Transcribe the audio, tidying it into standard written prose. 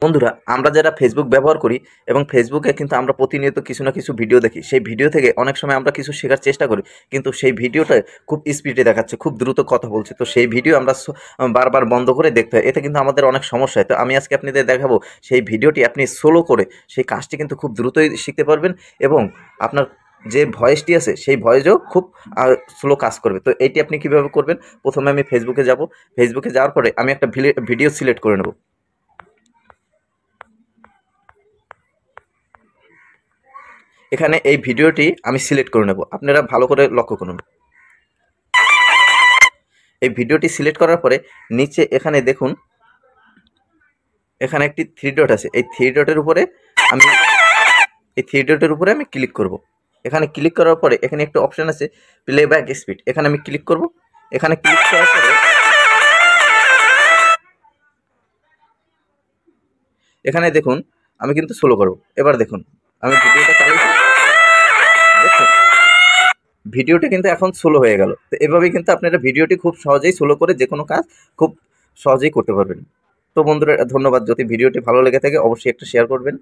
বন্ধুরা, আমরা যারা ফেসবুক ব্যবহার করি এবং ফেসবুকে কিন্তু আমরা প্রতিনিয়ত কিছু না কিছু ভিডিও দেখি। সেই ভিডিও থেকে অনেক সময় আমরা কিছু শেখার চেষ্টা করি, কিন্তু সেই ভিডিওটা খুব স্পিডে দেখাচ্ছে, খুব দ্রুত কথা বলছে। তো সেই ভিডিও আমরা বারবার বন্ধ করে দেখতে হয়, এতে কিন্তু আমাদের অনেক সমস্যা হয়। তো আমি আজকে আপনাদের দেখাবো সেই ভিডিওটি আপনি স্লো করে সেই কাজটি কিন্তু খুব দ্রুতই শিখতে পারবেন, এবং আপনার যে ভয়েসটি আছে সেই ভয়েসও খুব স্লো কাজ করবে। তো এইটি আপনি কীভাবে করবেন? প্রথমে আমি ফেসবুকে যাব। ফেসবুকে যাওয়ার পরে আমি একটা ভিডিও সিলেক্ট করে নেব। এখানে এই ভিডিওটি আমি সিলেক্ট করে নেব, আপনারা ভালো করে লক্ষ্য করুন। এই ভিডিওটি সিলেক্ট করার পরে নিচে এখানে দেখুন, এখানে একটি থ্রি ডট আছে। এই থ্রি ডটের উপরে আমি ক্লিক করব। এখানে ক্লিক করার পরে এখানে একটা অপশান আছে প্লেব্যাক স্পিড, এখানে আমি ক্লিক করব। এখানে ক্লিক করার পরে এখানে দেখুন আমি কিন্তু স্লো করব। এবার দেখুন আমি ভিডিওটা চালিয়েছি, দেখুন ভিডিওটি কিন্তু এখন স্লো হয়ে গেল। তো এভাবেই কিন্তু আপনারা ভিডিওটি খুব সহজেই স্লো করে যে কোনো কাজ খুব সহজেই করতে পারবেন। তো বন্ধুরা, ধন্যবাদ। যদি ভিডিওটি ভালো লেগে থাকে অবশ্যই একটা শেয়ার করবেন।